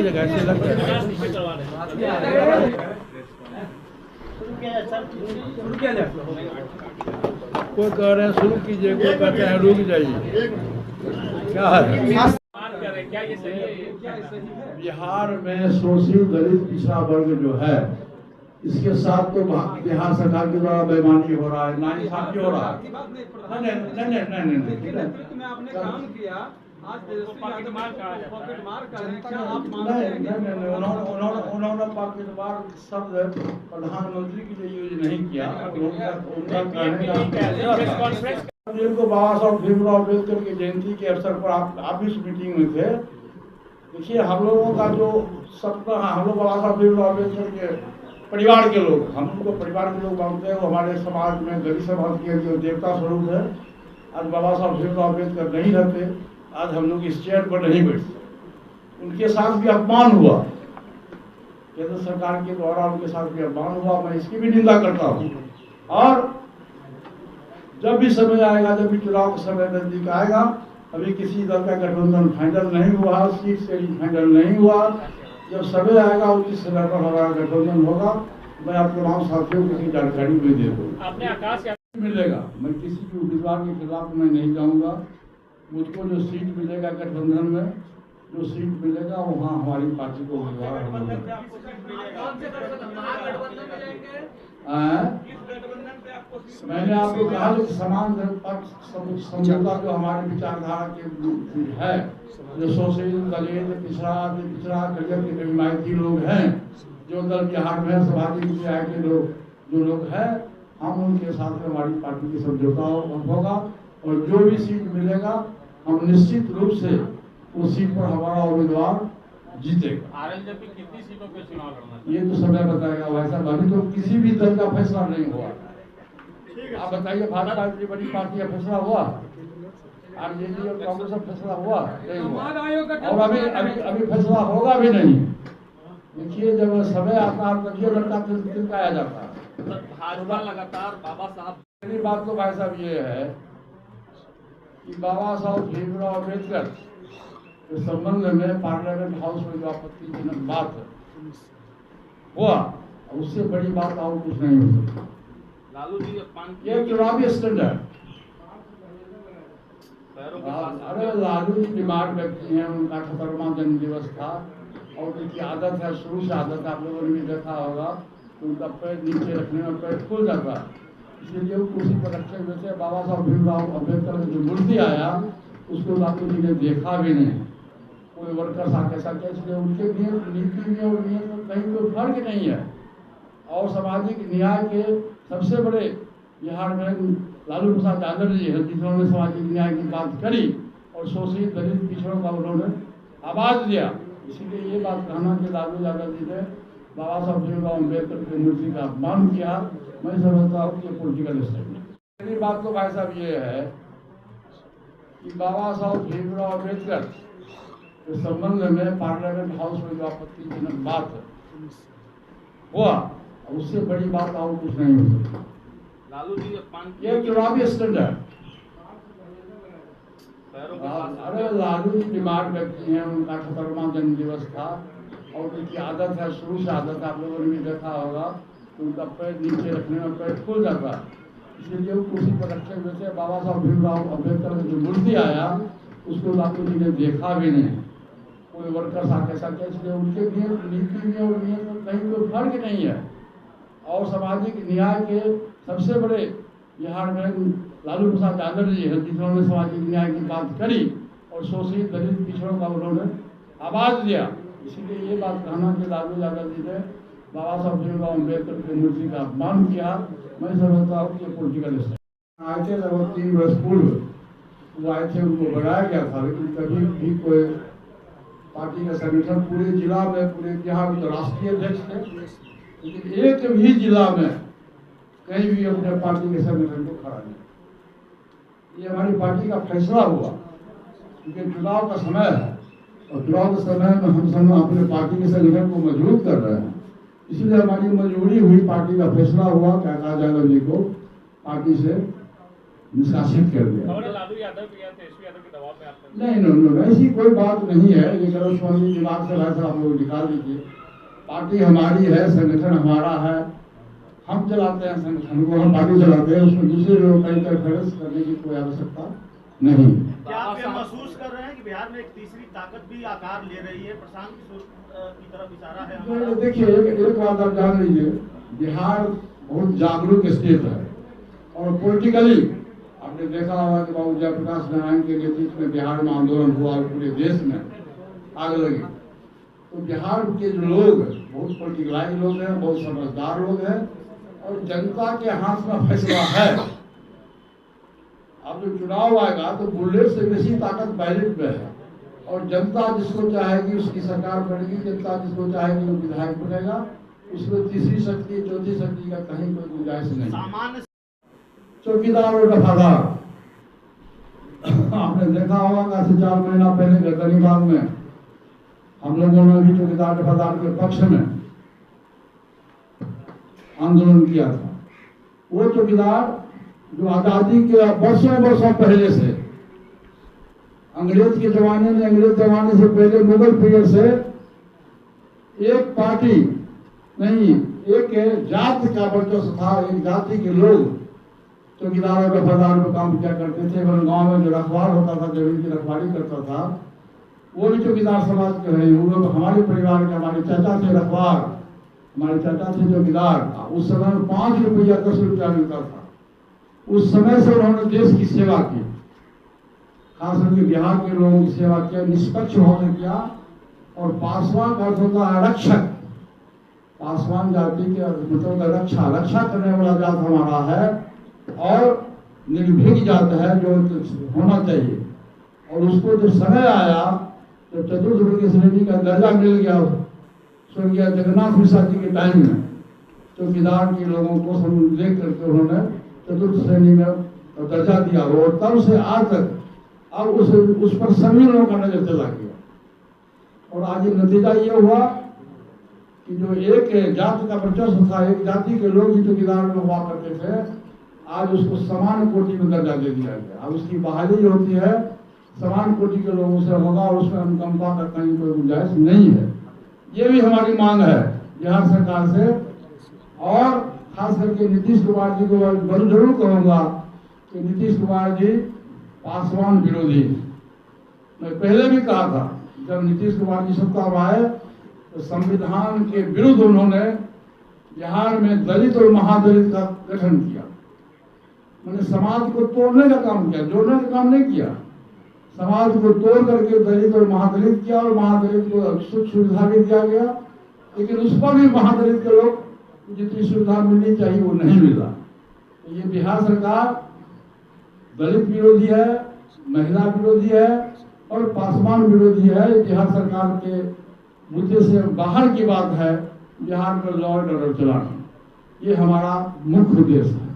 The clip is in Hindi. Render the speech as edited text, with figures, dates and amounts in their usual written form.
जगह ऐसे लग रहा है। कोई कह रहे हैं शुरू कीजिए, कोई कहते हैं रुक जाइए। क्या है बिहार में शोषित दलित पिछड़ा वर्ग जो है, इसके साथ तो बिहार सरकार के द्वारा बेईमानी हो रहा है, नाइंसाफी हो रहा है। नहीं, आपने काम किया आज पॉकेट मार उन्होंने पॉकेट मार शब्द प्रधानमंत्री के लिए यूज नहीं किया। को बाबा साहब भीमराव अम्बेडकर की जयंती के अवसर पर आप इस मीटिंग में थे। देखिए, हम लोगों का जो सपना है, हम लोग बाबा साहब भीमराव अम्बेडकर के परिवार के लोग, हम उनको परिवार के लोग मानते हैं। वो हमारे समाज में दलित समाज के जो देवता स्वरूप है। आज बाबा साहब भीमराव अम्बेडकर नहीं रहते, आज हम लोग इस चेयर पर नहीं बैठते। उनके साथ भी अपमान हुआ, केंद्र सरकार के द्वारा उनके साथ भी अपमान हुआ। मैं इसकी भी निंदा करता हूँ। और जब भी समय आएगा, जब भी चुनाव का समय नजदीक आएगा, अभी किसी दल का गठबंधन फाइनल नहीं हुआ, सीट शेयरिंग फाइनल नहीं हुआ। जब समय आएगा उसी समय पर हमारा गठबंधन होगा। मैं आप तमाम साथियों को जानकारी भी दे दूँगा। आपने आकाश मिलेगा, मैं किसी भी उम्मीदवार के खिलाफ मैं नहीं जाऊँगा। मुझको जो सीट मिलेगा गठबंधन में, जो सीट मिलेगा वहाँ हमारी पार्टी को उम्मीदवार मैंने आपको कहा जो समान समझौता जो हमारे विचारधारा के है, जो शोषित दलित पिछड़ा करियर के हिमायती लोग हैं, जो दल बिहार में सामाजिक न्याय के लोग जो लोग हैं, हम उनके साथ हमारी पार्टी की समझौता होगा। और जो भी सीट मिलेगा हम निश्चित रूप से उस सीट पर हमारा उम्मीदवार जीतेगा। आरएलजेपी कितनी सीटों पे चुनाव लड़ना ये तो समय बताएगा। वैसा अभी तो किसी भी दल का फैसला नहीं हुआ। आप बताइए, भाजपा इतनी बड़ी पार्टी का फैसला हुआ? आरजेडी और कांग्रेस का फैसला हुआ? नहीं हुआ। और अभी फैसला होगा भी नहीं। देखिए, जब समय आता है तब ये लड़का तिलकाया जाता है। भाजपा लगातार बाबा साहब, मेरी बात तो भाई साहब ये है कि बाबा साहब भीमराव अम्बेडकर के संबंध में पार्लियामेंट हाउस में जो आपत्तिजनक बात हुआ, उससे बड़ी बात और कुछ नहीं हो सकती। लालू जी ये चुनावी स्टैंडर्ड। अरे लालू जी बीमार व्यक्ति हैं, उनका 78वां जन्म दिवस था और उनकी आदत है, शुरू से आदत आप लोगों ने भी देखा होगा, उनका पैर नीचे रखने में पैर खुल जाता है, इसलिए वो कुर्सी पर रखे हुए थे। बाबा साहब भीमराव अम्बेडकर का जो मूर्ति आया उसको लालू जी ने देखा भी नहीं। कोई वर्कर आके सके, इसलिए उनके नीति में और नियम में कहीं कोई फर्क नहीं है। और सामाजिक न्याय के सबसे बड़े बिहार में लालू प्रसाद यादव जी हैं, जिन्होंने सामाजिक न्याय की बात करी और शोषित दलित पिछड़ों का उन्होंने आवाज दिया। इसीलिए ये बात कहना कि लालू यादव जी ने बाबा साहब भीमराव अम्बेडकर की मूर्ति का अपमान किया, मैं समझता हूँ कि पॉलिटिकल स्टेटमेंट। मेरी बात तो भाई साहब ये है कि बाबा साहब भीमराव अम्बेडकर के संबंध में पार्लियामेंट हाउस में जो आपत्तिजनक बात हुआ, उससे बड़ी बात और कुछ नहीं हो सकती। लालू जी ये चुनावी स्टैंडर्ड। अरे लालू जी बीमार व्यक्ति हैं, उनका 78वां जन्म दिवस था और उनकी आदत है, शुरू से आदत आप लोगों ने भी देखा होगा, उनका पैर नीचे रखने में पैर खुल जाता है, इसलिए वो कुर्सी पर रखे हुए थे। बाबा साहब भीमराव अम्बेडकर का जो मूर्ति आया उसको लालू जी ने देखा भी नहीं। कोई वर्कर आके सके, इसलिए उनके नीति में और नियम में कहीं कोई फर्क नहीं है। और सामाजिक न्याय के सबसे बड़े बिहार में लालू प्रसाद यादव जी हैं, जिन्होंने सामाजिक न्याय की बात करी और शोषित दलित पिछड़ों का उन्होंने आवाज दिया। इसीलिए ये बात कहना कि लालू यादव जी ने बाबा साहब भीमराव अम्बेडकर की मूर्ति का अपमान किया, मैं समझता हूँ कि पॉलिटिकल स्टेटमेंट। आए थे लगभग 3 वर्ष पूर्व वो आए थे, उनको बढ़ाया गया था, लेकिन कभी भी कोई पार्टी का संगठन पूरे जिला में, पूरे बिहार में राष्ट्रीय अध्यक्ष थे, लेकिन एक भी जिला में कहीं भी अपने पार्टी के संगठन को खड़ा नहीं। ये हमारी पार्टी का फैसला हुआ, क्योंकि चुनाव का समय है और चुनाव के समय में हम सब अपने पार्टी के संगठन को मजबूत कर रहे हैं। इसलिए हमारी मजबूरी हुई, पार्टी का फैसला हुआ कि आकाश यादव जी को पार्टी से निष्कासित कर दिया। लालू यादव भी तेजस्वी यादव के दबाव में आपने नहीं, ऐसी कोई बात नहीं है। ये करो स्वामी दिमाग से वैसा आप लोग निकाल दीजिए। पार्टी हमारी है, संगठन हमारा है, हम चलाते हैं संगठन को, हम पार्टी चलाते हैं, उसमें दूसरे लोग का इंटरफेरेंस करने की कोई आवश्यकता नहीं। क्या आप ये महसूस कर रहे हैं कि बिहार में एक तीसरी ताकत भी आकार ले रही है? प्रशांत किशोर की तरफ इशारा है हमारा। देखिए, एक बात आप जान लीजिए, बिहार बहुत जागरूक स्टेट है और पॉलिटिकली आपने देखा होगा कि बाबू जयप्रकाश नारायण के नेतृत्व में बिहार में आंदोलन हुआ और पूरे देश में आग लगी। तो बिहार के जो लोग बहुत पॉलिटिकलाइज लोग हैं, बहुत समझदार लोग हैं और जनता के हाथ में फैसला है। अब जो चुनाव आएगा तो बुलेट से बेसी ताकत बैलेट में है और जनता जिसको चाहेगी उसकी सरकार बनेगी, जनता जिसको चाहेगी वो विधायक बनेगा। उसमें तीसरी शक्ति चौथी शक्ति का कहीं कोई गुंजाइश नहीं। सामान्य चौकीदार और दफादार आपने देखा होगा कि आज 4 महीना पहले गर्दनीबाग में हम लोगों ने भी चौकीदार दफादार के पक्ष में आंदोलन किया था। वो चौकीदार जो आजादी के वर्षों पहले से अंग्रेज के जमाने में, अंग्रेज जमाने से पहले मुगल पीरियड से एक पार्टी नहीं, एक जाति का वर्चस्व था। एक जाति के लोग चौकीदार और दफादार में काम किया करते थे। गांव में जो रखवार होता था, जमीन की रखवारी करता था, वो भी चौकीदार समाज के रहे। वो लोग हमारे परिवार के, हमारे चाचा थे रखवार, हमारे चाचा थे चौकीदार। उस समय 5 रुपया 10 रुपया मिलता था। उस समय से उन्होंने देश की सेवा की, खास करके बिहार के लोगों की सेवा किया, निष्पक्ष होकर किया। और पासवान का अर्थ होता है रक्षक। पासवान जाति के मतलब रक्षा करने वाला जात हमारा है और निर्भीक जात है जो होना चाहिए। और उसको जब समय आया तो चतुर्थ वर्ग श्रेणी का दर्जा मिल गया स्वर्गीय जगन्नाथ मिश्रा जी के टाइम में। चौकीदार के लोगों को देख करके उन्होंने चतुर्थ श्रेणी में दर्जा दिया और तब से आज तक अब उस पर सभी लोगों का नजर चला गया। और आज नतीजा ये हुआ कि जो एक जाति का वर्चस्व था, एक जाति के लोग ही चौकीदार में हुआ करते थे, आज उसको समान कोटि में दर्जा दे दिया गया। अब उसकी बहाली जो होती है समान कोटि के लोगों से होगा और उसमें अनुकंपा का कहीं कोई गुंजाइश नहीं है। ये भी हमारी मांग है बिहार सरकार से। और खास करके नीतीश कुमार जी को मैं जरूर कहूँगा कि नीतीश कुमार जी पासवान विरोधी। मैं पहले भी कहा था, जब नीतीश कुमार जी सत्ता में आए तो संविधान के विरुद्ध उन्होंने बिहार में दलित और महादलित का गठन किया। मैंने समाज को तोड़ने का काम किया, जोड़ने का काम नहीं किया। समाज को तोड़ करके दलित और महादलित किया और महादलित को सुख सुविधा भी दिया गया, लेकिन उस पर भी महादलित के लोग जितनी सुविधा मिलनी चाहिए वो नहीं मिला। तो ये बिहार सरकार दलित विरोधी है, महिला विरोधी है और पासवान विरोधी है। बिहार सरकार के मुद्दे से बाहर की बात है बिहार में लॉ एंड ऑर्डर चलाना। ये हमारा मुख्य उद्देश्य है।